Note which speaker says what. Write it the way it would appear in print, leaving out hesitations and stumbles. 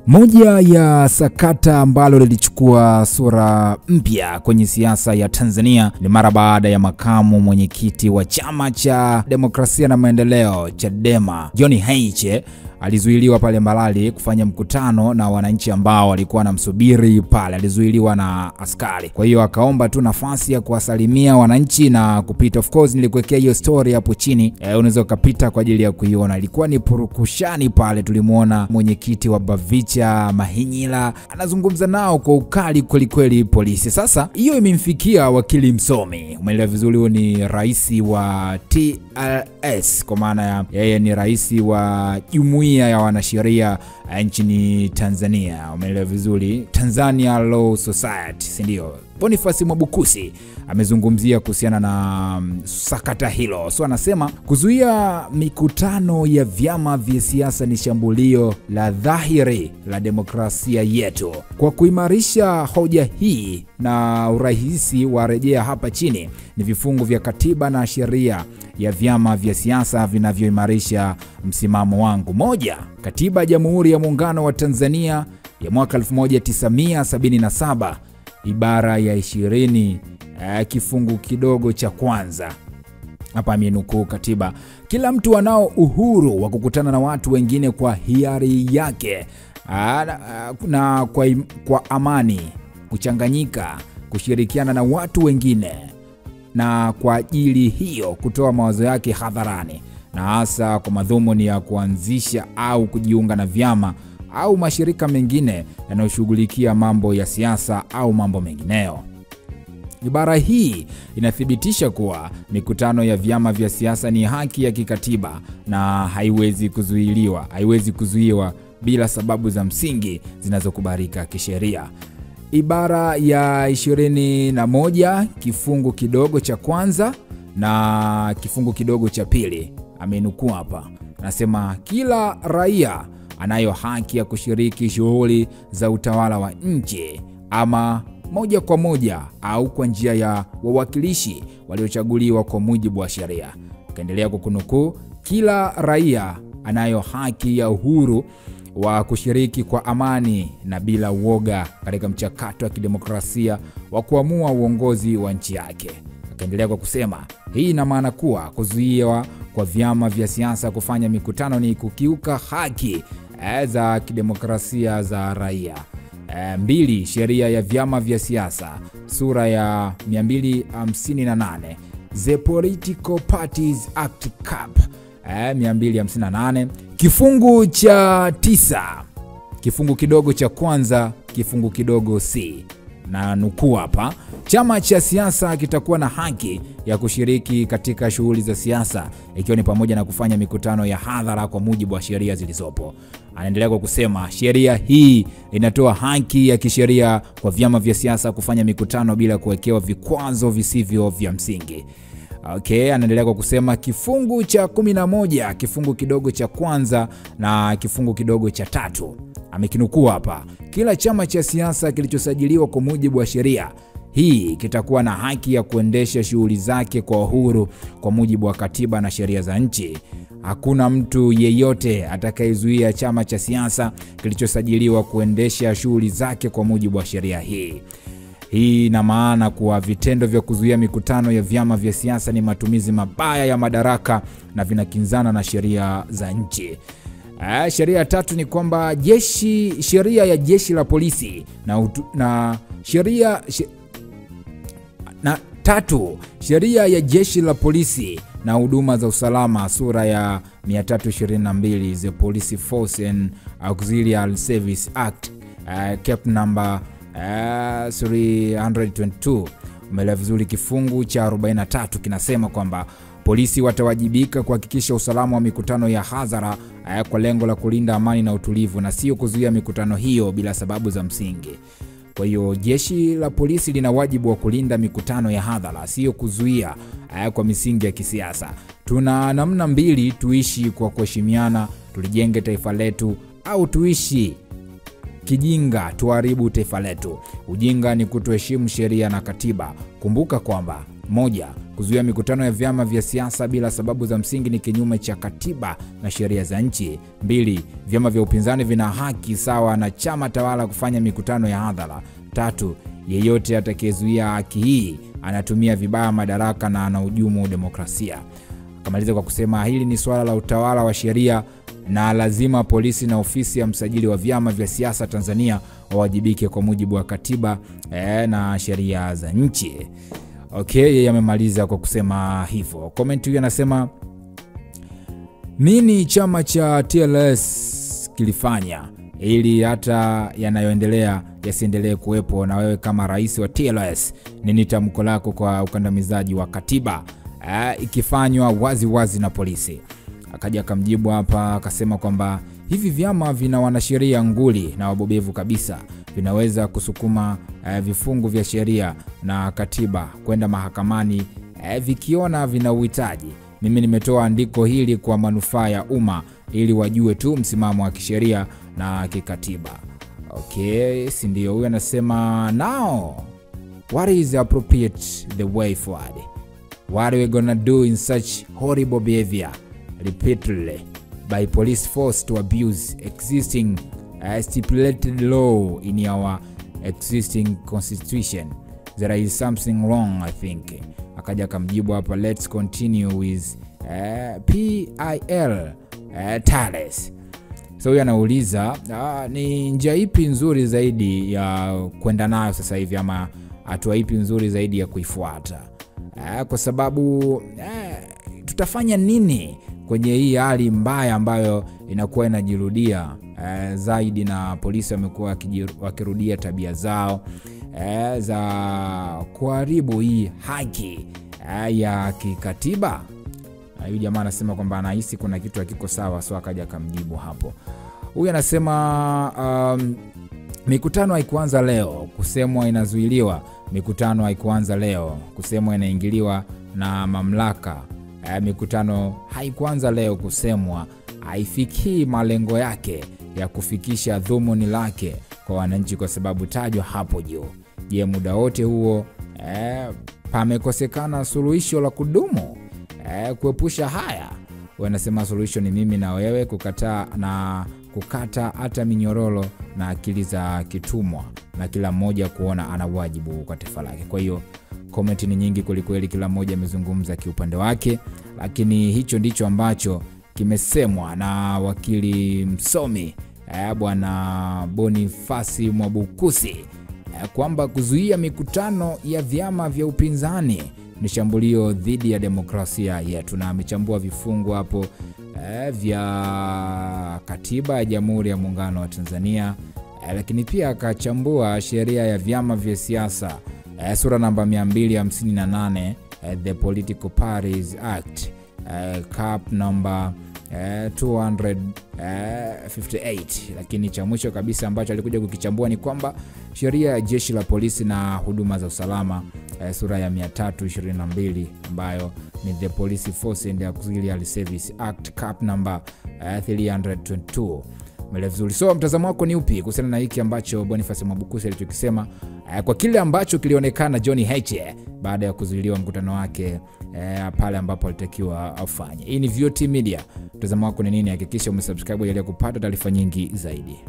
Speaker 1: Moja ya sakata ambalo lilichukua sura mpya kwenye siasa ya Tanzania ni mara baada ya makamu mwenyekiti wa Chama cha Demokrasia na Maendeleo Chadema John Heche alizuiliwa pale Mbalali kufanya mkutano na wananchi ambao walikuwa wanamsubiri pale. Alizuiliwa na askari. Kwa hiyo akaomba tu nafasi ya kuwasalimia wananchi na kupita. Of course nilikuwekea hiyo story hapo chini. Unaweza kupita kwa ajili ya kuiona. Ilikuwa ni purukushani pale, tulimuona mwenyekiti wa Bavicha Mahinyila anazungumza nao kwa ukali kweli polisi. Sasa hiyo imemfikia wakili msomi. Umeelewa vizuri, huyo ni rais wa TLS, kwa maana ya yeye ni rais wa jumuiya ya wanasheria nchini Tanzania. Umeelewa vizuri, Tanzania Law Society, si ndio? Boniface Mwabukusi amezungumzia kuhusiana na sakata hilo. So anasema kuzuia mikutano ya vyama vya siasa ni shambulio la dhahiri la demokrasia yetu. Kwa kuimarisha hoja hii na urahisi wa rejea hapa chini ni vifungu vya katiba na sheria ya vyama vya siasa vinavyoimarisha msimamo wangu. Moja, Katiba ya Jamhuri ya Muungano wa Tanzania ya mwaka 1977 ibara ya 20 kifungu kidogo cha kwanza. Hapa amenukuu katiba: kila mtu anao uhuru wa kukutana na watu wengine kwa hiari yake na kwa amani, kuchanganyika, kushirikiana na watu wengine na kwa ajili hiyo kutoa mawazo yake hadharani, na hasa kwa madhumuni ya kuanzisha au kujiunga na vyama au mashirika mengine yanayoshughulikia mambo ya siasa au mambo mengineyo. Ibara hii inathibitisha kuwa mikutano ya vyama vya siasa ni haki ya kikatiba na haiwezi kuzuiwa bila sababu za msingi zinazokubalika kisheria. Ibara ya 21 kifungu kidogo cha kwanza na kifungu kidogo cha pili, amenukuu hapa, anasema kila raia anayo haki ya kushiriki shughuli za utawala wa nchi, ama moja kwa moja au kwa njia ya wawakilishi waliochaguliwa kwa mujibu wa sheria. Kaendelea kukunukuu, kila raia anayo haki ya uhuru wa kushiriki kwa amani na bila uoga katika mchakato wa kidemokrasia wa kuamua uongozi wa nchi yake. Akaendelea kwa kusema, hii ina maana kuwa kuzuiwa kwa vyama vya siasa kufanya mikutano ni kukiuka haki za kidemokrasia za raia. 2. Sheria ya vyama vya siasa sura ya 258, The Political Parties Act Cap 258, kifungu cha 9 kifungu kidogo cha kwanza kifungu kidogo C, na nukuu hapa: chama cha siasa kitakuwa na haki ya kushiriki katika shughuli za siasa ikiwa ni pamoja na kufanya mikutano ya hadhara kwa mujibu wa sheria zilizopo. Anaendelea kwa kusema sheria hii inatoa haki ya kisheria kwa vyama vya siasa kufanya mikutano bila kuwekewa vikwazo visivyo vya msingi. Anaendelea kwa kusema kifungu cha 11 kifungu kidogo cha kwanza na kifungu kidogo cha 3, amekinukuu hapa: kila chama cha siasa kilichosajiliwa kwa mujibu wa sheria hii kitakuwa na haki ya kuendesha shughuli zake kwa uhuru kwa mujibu wa katiba na sheria za nchi. Hakuna mtu yeyote atakayezuia chama cha siasa kilichosajiliwa kuendesha shughuli zake kwa mujibu wa sheria hii. Hii ina maana kuwa vitendo vya kuzuia mikutano ya vyama vya siasa ni matumizi mabaya ya madaraka na vinakinzana na sheria za nchi. Sheria 3 ni kwamba sheria ya jeshi la polisi sheria ya jeshi la polisi na huduma za usalama sura ya 322, The Police Force and Auxiliary Service Act cap number 322. Umeelewa vizuri, kifungu cha 43 kinasema kwamba polisi watawajibika kuhakikisha usalama wa mikutano ya hadhara kwa lengo la kulinda amani na utulivu na sio kuzuia mikutano hiyo bila sababu za msingi. Kwa hiyo jeshi la polisi lina wajibu wa kulinda mikutano ya hadhara, sio kuzuia kwa misingi ya kisiasa. Tuna namna mbili: tuishi kwa kuheshimiana, tulijenge taifa letu, au tuishi kijinga, tuharibu taifa letu. Ujinga ni kutoheshimu sheria na katiba. Kumbuka kwamba 1. Kuzuia mikutano ya vyama vya siasa bila sababu za msingi ni kinyume cha katiba na sheria za nchi. 2. Vyama vya upinzani vina haki sawa na chama tawala kufanya mikutano ya hadhara. 3. Yeyote atakayezuia haki hii anatumia vibaya madaraka na anahujumu demokrasia. Akamaliza kwa kusema hili ni swala la utawala wa sheria na lazima polisi na ofisi ya msajili wa vyama vya siasa Tanzania wawajibike kwa mujibu wa katiba na sheria za nchi. Okay, yeye amemaliza kwa kusema hivyo. Comment huyu anasema nini chama cha TLS kilifanya ili hata yanayoendelea yasiendelee kuwepo, na wewe kama rais wa TLS nini tamko lako kwa ukandamizaji wa katiba ikifanywa wazi wazi na polisi? Akaja akamjibu hapa akasema kwamba hivi vyama vina wanasheria nguli na wabobevu kabisa, vinaweza kusukuma vifungu vya sheria na katiba kwenda mahakamani vikiona vina uhitaji. Mimi nimetoa andiko hili kwa manufaa ya umma ili wajue tu msimamo wa kisheria na kikatiba. Okay, si ndio? Huyu anasema now what is appropriate the way forward? What are we gonna do in such horrible behavior repeatedly by police force to abuse existing stipulated law in our existing constitution? There is something wrong, I think. Akaja kamjibu hapa, let's continue with PIL TLS. So huyu anauliza ni njia ipi nzuri zaidi ya kwenda nayo sasa hivi, ama hatua ipi nzuri zaidi ya kuifuata? Kwa sababu tutafanya nini kwenye hii hali mbaya ambayo inakuwa inajirudia zaidi, na polisi wamekuwa wakirudia tabia zao za kuharibu hii haki ya kikatiba? Huyu jamaa anasema kwamba anahisi kuna kitu hakiko sawa, so akaja kamjibu hapo. Huyu anasema mikutano haikuanza leo kusemwa inazuiliwa, mikutano haikuanza leo kusemwa inaingiliwa na mamlaka. Mikutano haikuanza leo kusemwa haifikii malengo yake ya kufikisha dhumuni lake kwa wananchi kwa sababu tajwa hapo juu. Je, muda wote huo pamekosekana suluhisho la kudumu kuepusha haya? Wanasema suluhisho ni mimi na wewe kukata hata minyororo na akili za kitumwa, na kila mmoja kuona ana wajibu kwa taifa lake. Kwa hiyo comment ni nyingi kweli, kila mmoja amezungumza kiupande wake, lakini hicho ndicho ambacho kimesemwa na wakili msomi bwana Boniface Mwabukusi kwamba kuzuia mikutano ya vyama vya upinzani ni shambulio dhidi ya demokrasia yetu, na amechambua vifungu hapo vya katiba ya Jamhuri ya Muungano wa Tanzania, lakini pia akachambua sheria ya vyama vya siasa sura namba 258 The Political Parties Act cap number 258. Lakini cha mwisho kabisa ambacho alikuja kukichambua ni kwamba sheria ya jeshi la polisi na huduma za usalama sura ya 322 ambayo ni The Police Force and Auxiliary Service Act cap number 322. Vizuri. So mtazamo wako ni upi kuhusiana na hiki ambacho Boniface Mwabukusi alichokisema kwa kile ambacho kilionekana John Heche baada ya kuzuiliwa mkutano wake pale ambapo alitakiwa afanye? Hii ni VOT Media. Mtazamo wako ni nini? Hakikisha umesubscribe ili kupata taarifa nyingi zaidi.